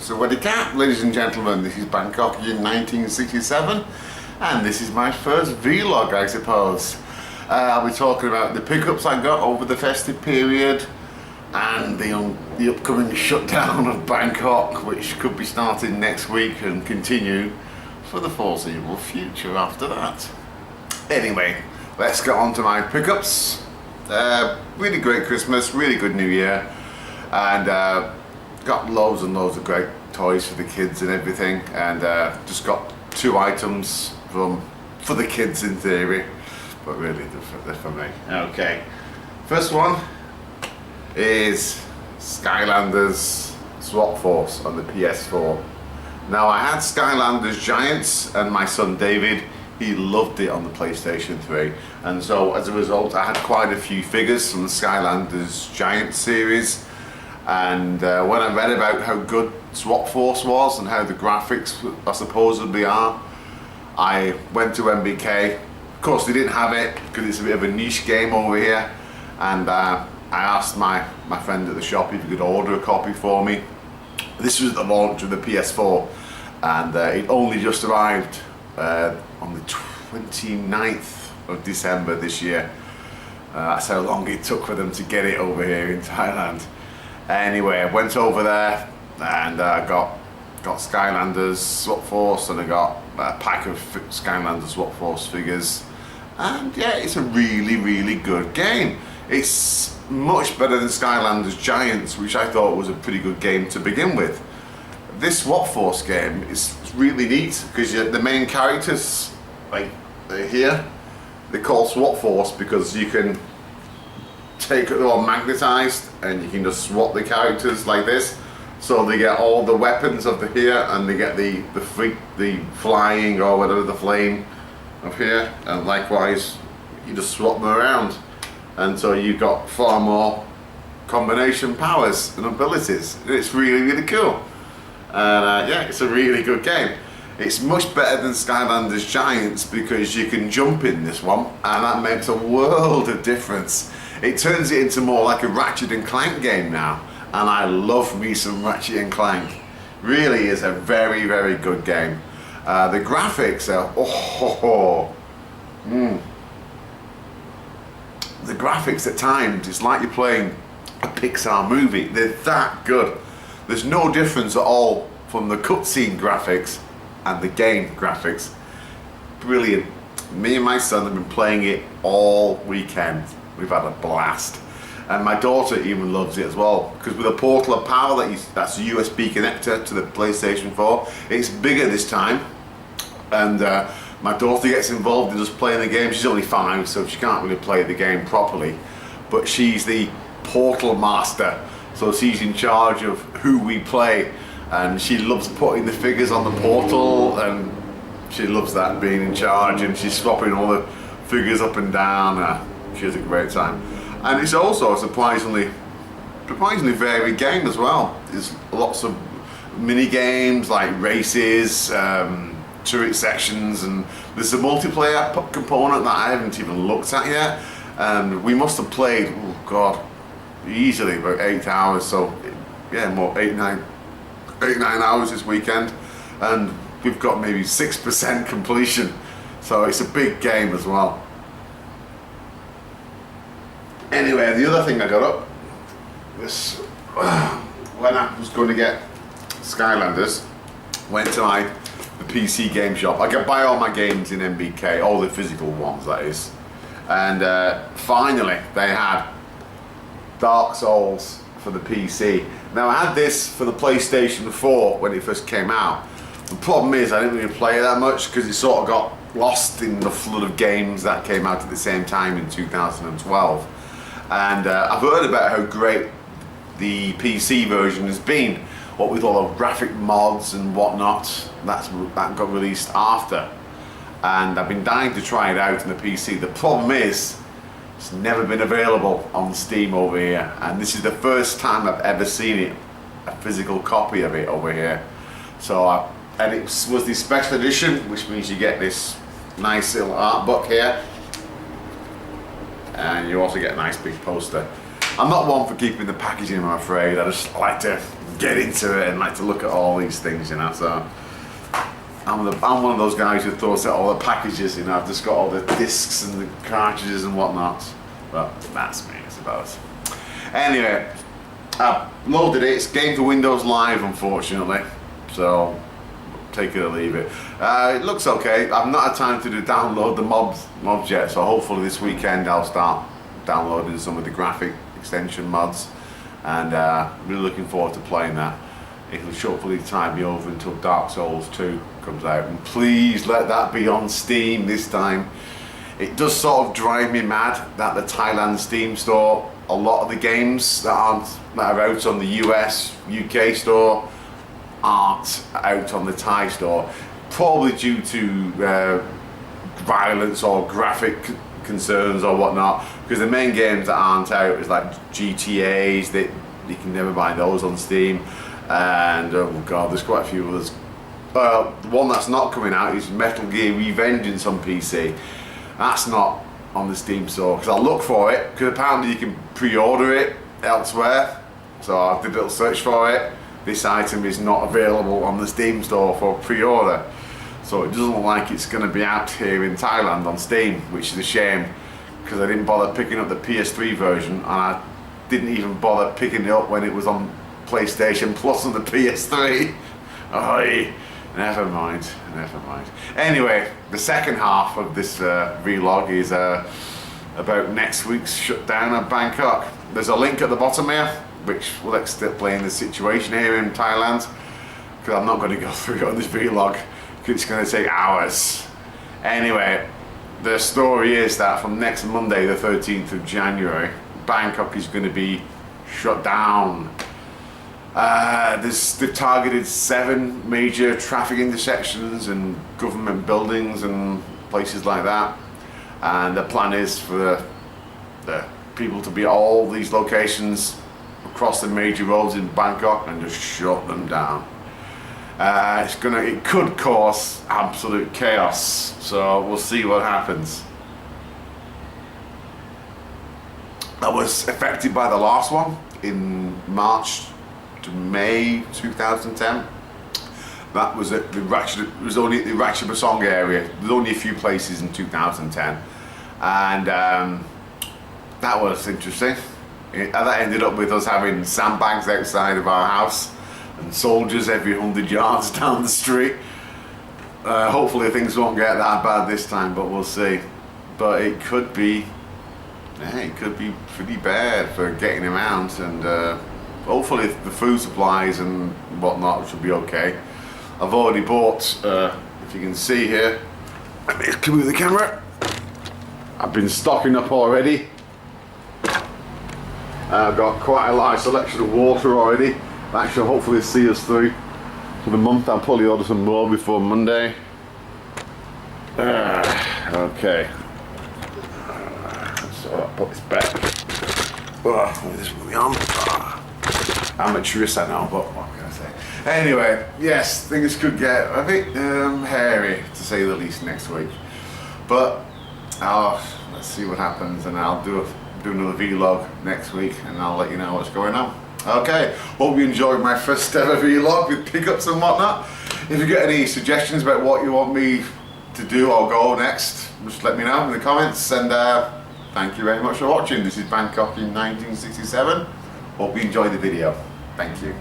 So what do you cat, ladies and gentlemen, this is Bangkokian 1967 and this is my first vlog, I suppose. I'll be talking about the pickups I got over the festive period and the upcoming shutdown of Bangkok, which could be starting next week and continue for the foreseeable future after that. Anyway, let's get on to my pickups. Really great Christmas, really good New Year, and got loads and loads of great toys for the kids and everything, and just got 2 items for the kids in theory, but really they're for me. Okay, first one is Skylanders Swap Force on the PS4. Now I had Skylanders Giants, and my son David, he loved it on the PlayStation 3, and so as a result I had quite a few figures from the Skylanders Giants series. And when I read about how good Swap Force was and how the graphics supposedly are, I went to MBK. Of course they didn't have it because it's a bit of a niche game over here, and I asked my friend at the shop if he could order a copy for me. This was the launch of the PS4, and it only just arrived on the 29th of December this year. That's how long it took for them to get it over here in Thailand. Anyway, I went over there and got Skylanders Swap Force, and I got a pack of Skylanders Swap Force figures, and yeah, it's a really good game. It's much better than Skylanders Giants, which I thought was a pretty good game to begin with. This Swap Force game is really neat because the main characters, like they're here, they're called Swap Force because you can they're all magnetized and you can just swap the characters like this, so they get all the weapons of the here, and they get the flying or whatever, the flame of here, and likewise you just swap them around, and so you've got far more combination powers and abilities. It's really cool, and yeah, it's a really good game. It's much better than Skylanders Giants because you can jump in this one, and that makes a world of difference. It turns it into more like a Ratchet and Clank game now, and I love me some Ratchet and Clank. Really is a very good game. The graphics are the graphics at times, it's like you're playing a Pixar movie. They're that good. There's no difference at all from the cutscene graphics and the game graphics. Brilliant. Me and my son have been playing it all weekend. We've had a blast, and my daughter even loves it as well, because with a portal of power that's a USB connector to the PlayStation 4, it's bigger this time, and my daughter gets involved in just playing the game. She's only 5, so she can't really play the game properly, but she's the portal master, so she's in charge of who we play, and she loves putting the figures on the portal, and she loves that, being in charge, and she's swapping all the figures up and down. She has a great time, and it's also a surprisingly varied game as well. There's lots of mini games like races, turret sections, and there's a multiplayer component that I haven't even looked at yet. And we must have played, oh god, easily about 8 hours. So yeah, more 8-9 hours this weekend, and we've got maybe 6% completion. So it's a big game as well. Anyway, the other thing I got up was when I was going to get Skylanders, went to the PC game shop. I could buy all my games in MBK, all the physical ones that is, and finally they had Dark Souls for the PC. Now I had this for the PlayStation 4 when it first came out. The problem is I didn't really play it that much because it sort of got lost in the flood of games that came out at the same time in 2012. And I've heard about how great the PC version has been, what with all the graphic mods and whatnot that got released after. And I've been dying to try it out on the PC. The problem is, it's never been available on Steam over here, and this is the first time I've ever seen it, a physical copy of it over here. So, and it was the special edition, which means you get this nice little art book here, and you also get a nice big poster. I'm not one for keeping the packaging, I'm afraid. I just like to get into it and like to look at all these things, you know. So I'm one of those guys who throws out all the packages, you know. I've just got all the discs and the cartridges and whatnot. But that's me, I suppose. Anyway, I've loaded it. It's Game for Windows Live, unfortunately. So take it or leave it. It looks okay. I've not had time to download the mods yet. So hopefully this weekend I'll start downloading some of the graphic extension mods. And really looking forward to playing that. It'll hopefully tide me over until Dark Souls 2 comes out. And please let that be on Steam this time. It does sort of drive me mad that the Thailand Steam store, a lot of the games that are out on the US, UK store aren't out on the Thai store. Probably due to violence or graphic concerns or whatnot. Because the main games that aren't out is like GTAs, that you can never buy those on Steam. And oh god, there's quite a few others. The one that's not coming out is Metal Gear Revengeance on PC. That's not on the Steam store, because I'll look for it, because apparently you can pre-order it elsewhere. So I did a little search for it. This item is not available on the Steam store for pre-order. So it doesn't look like it's going to be out here in Thailand on Steam, which is a shame, because I didn't bother picking up the PS3 version, and I didn't even bother picking it up when it was on PlayStation Plus on the PS3. Oh, never mind. Anyway, the second half of this vlog is about next week's shutdown of Bangkok. There's a link at the bottom here, which will explain the situation here in Thailand, because I'm not going to go through it on this vlog, because it's going to take hours. Anyway, the story is that from next Monday, the 13th of January, Bangkok is going to be shut down. They've targeted 7 major traffic intersections and government buildings and places like that, and the plan is for the people to be at all these locations across the major roads in Bangkok and just shut them down. It could cause absolute chaos, so we'll see what happens. I was affected by the last one in March to May 2010. That was at the Ratchet, it was only at the Ratchabasong area. There's only a few places in 2010, and that was interesting. That ended up with us having sandbags outside of our house and soldiers every 100 yards down the street. Hopefully things won't get that bad this time, but we'll see. But it could be pretty bad for getting around, and hopefully the food supplies and whatnot should be okay. I've already bought, if you can see here, let me come with the camera. I've been stocking up already. I've got quite a large selection of water already. That should hopefully see us through for the month. I'll probably order some more before Monday. Okay. So I'll put this back. With this movie on. Amateurish, I know, but what can I say? Anyway, yes, things could get a bit hairy, to say the least, next week. But let's see what happens, and I'll do another vlog next week, and I'll let you know what's going on. Okay, hope you enjoyed my first ever vlog with pickups and whatnot. If you get any suggestions about what you want me to do or go next, just let me know in the comments, and thank you very much for watching. This is Bangkok in 1967. Hope you enjoyed the video. Thank you.